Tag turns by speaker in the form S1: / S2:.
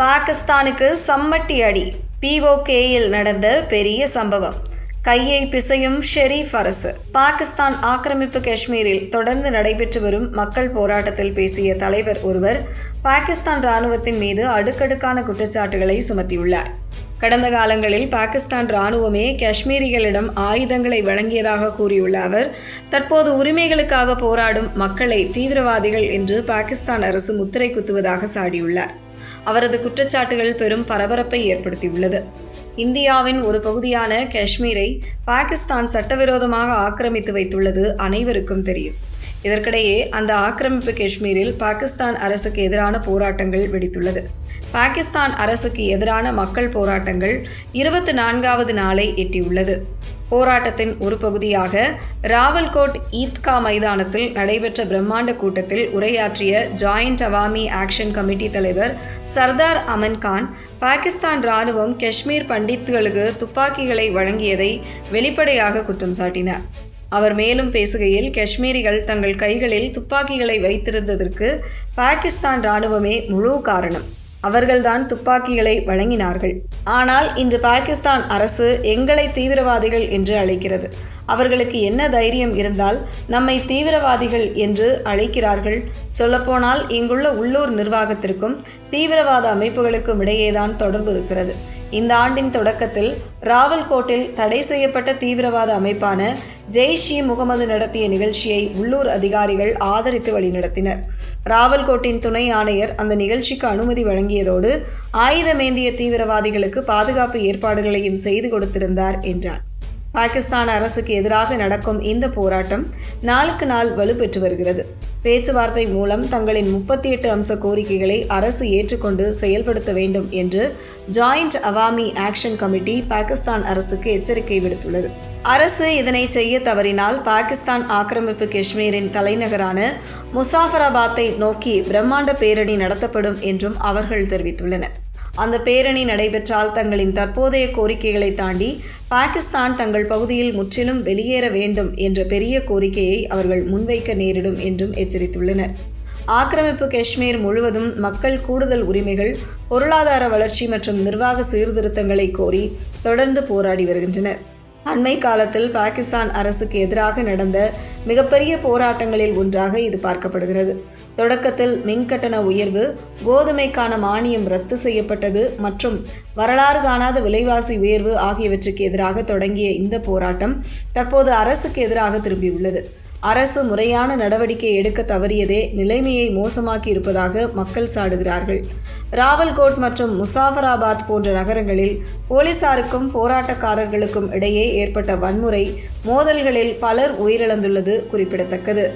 S1: பாகிஸ்தானுக்கு சம்மட்டி அடி. POKயில் நடந்த பெரிய சம்பவம். கையை பிசையும் ஷெரீப் அரசு. பாகிஸ்தான் ஆக்கிரமிப்பு காஷ்மீரில் தொடர்ந்து நடைபெற்று வரும் மக்கள் போராட்டத்தில் பேசிய தலைவர் ஒருவர் பாகிஸ்தான் இராணுவத்தின் மீது அடுக்கடுக்கான குற்றச்சாட்டுகளை சுமத்தியுள்ளார். கடந்த காலங்களில் பாகிஸ்தான் இராணுவமே காஷ்மீரிகளிடம் ஆயுதங்களை வழங்கியதாக கூறியுள்ள அவர், தற்போது உரிமைகளுக்காக போராடும் மக்களை தீவிரவாதிகள் என்று பாகிஸ்தான் அரசு முத்திரை குத்துவதாக சாடியுள்ளார். அவரது குற்றச்சாட்டுகள் பெரும் பரபரப்பை ஏற்படுத்தியுள்ளது. இந்தியாவின் ஒரு பகுதியான காஷ்மீரை பாகிஸ்தான் சட்டவிரோதமாக ஆக்கிரமித்து வைத்துள்ளது அனைவருக்கும் தெரியும். இதற்கிடையே அந்த ஆக்கிரமிப்பு காஷ்மீரில் பாகிஸ்தான் அரசுக்கு எதிரான போராட்டங்கள் வெடித்துள்ளது. பாகிஸ்தான் அரசுக்கு எதிரான மக்கள் போராட்டங்கள் 24வது நாளை எட்டியுள்ளது. போராட்டத்தின் ஒரு பகுதியாக ராவல்கோட் ஈத்கா மைதானத்தில் நடைபெற்ற பிரம்மாண்ட கூட்டத்தில் உரையாற்றிய ஜாயிண்ட் அவாமி ஆக்ஷன் கமிட்டி தலைவர் சர்தார் அமன் கான், பாகிஸ்தான் இராணுவம் காஷ்மீர் பண்டித்துகளுக்கு துப்பாக்கிகளை வழங்கியதை வெளிப்படையாக குற்றம் சாட்டினார். அவர் மேலும் பேசுகையில், காஷ்மீரிகள் தங்கள் கைகளில் துப்பாக்கிகளை வைத்திருந்ததற்கு பாகிஸ்தான் இராணுவமே முழு காரணம். அவர்கள்தான் துப்பாக்கிகளை வழங்கினார்கள். ஆனால் இன்று பாகிஸ்தான் அரசு எங்களை தீவிரவாதிகள் என்று அழைக்கிறது. அவர்களுக்கு என்ன தைரியம் இருந்தால் நம்மை தீவிரவாதிகள் என்று அழைக்கிறார்கள்? சொல்லப்போனால் இங்குள்ள உள்ளூர் நிர்வாகத்திற்கும் தீவிரவாத அமைப்புகளுக்கும் இடையேதான் தொடர்பு இருக்கிறது. இந்த ஆண்டின் தொடக்கத்தில் ராவல்கோட்டில் தடை செய்யப்பட்ட தீவிரவாத அமைப்பான ஜெய்ஷ்-இ-முகமது நடத்திய நிகழ்ச்சியை உள்ளூர் அதிகாரிகள் ஆதரித்து வழிநடத்தினர். ராவல்கோட்டின் துணை ஆணையர் அந்த நிகழ்ச்சிக்கு அனுமதி வழங்கியதோடு ஆயுதமேந்திய தீவிரவாதிகளுக்கு பாதுகாப்பு ஏற்பாடுகளையும் செய்து கொடுத்திருந்தார் என்றார். பாகிஸ்தான் அரசுக்கு எதிராக நடக்கும் இந்த போராட்டம் நாளுக்கு நாள் வலுப்பெற்று வருகிறது. பேச்சுவார்த்தை மூலம் தங்களின் 38 அம்ச கோரிக்கைகளை அரசு ஏற்றுக்கொண்டு செயல்படுத்த வேண்டும் என்று joint Awami action committee Pakistan அரசுக்கு எச்சரிக்கை விடுத்துள்ளது. அரசு இதனை செய்ய தவறினால் பாகிஸ்தான் ஆக்கிரமிப்பு காஷ்மீரின் தலைநகரான முசாஃபராபாத்தை நோக்கி பிரம்மாண்ட பேரணி நடத்தப்படும் என்றும் அவர்கள் தெரிவித்துள்ளனர். அந்த பேரணி நடைபெற்றால் தங்களின் தற்போதைய கோரிக்கைகளை தாண்டி பாகிஸ்தான் தங்கள் பகுதியில் முற்றிலும் வெளியேற வேண்டும் என்ற பெரிய கோரிக்கையை அவர்கள் முன்வைக்க நேரிடும் என்றும் எச்சரித்துள்ளனர். ஆக்கிரமிப்பு காஷ்மீர் முழுவதும் மக்கள் கூடுதல் உரிமைகள், பொருளாதார வளர்ச்சி மற்றும் நிர்வாக சீர்திருத்தங்களை கோரி தொடர்ந்து போராடி வருகின்றனர். அண்மை காலத்தில் பாகிஸ்தான் அரசுக்கு எதிராக நடந்த மிகப்பெரிய போராட்டங்களில் ஒன்றாக இது பார்க்கப்படுகிறது. தொடக்கத்தில் மின்கட்டண உயர்வு, கோதுமைக்கான மானியம் ரத்து செய்யப்பட்டது மற்றும் வரலாறு காணாத விலைவாசி உயர்வு ஆகியவற்றுக்கு எதிராக தொடங்கிய இந்த போராட்டம் தற்போது அரசுக்கு எதிராக திரும்பியுள்ளது. அரசு முறையான நடவடிக்கை எடுக்க தவறியதே நிலைமையை மோசமாக்கி இருப்பதாக மக்கள் சாடுகிறார்கள். ராவல்கோட் மற்றும் முசாஃபராபாத் போன்ற நகரங்களில் போலீசாருக்கும் போராட்டக்காரர்களுக்கும் இடையே ஏற்பட்ட வன்முறை மோதல்களில் பலர் உயிரிழந்துள்ளது குறிப்பிடத்தக்கது.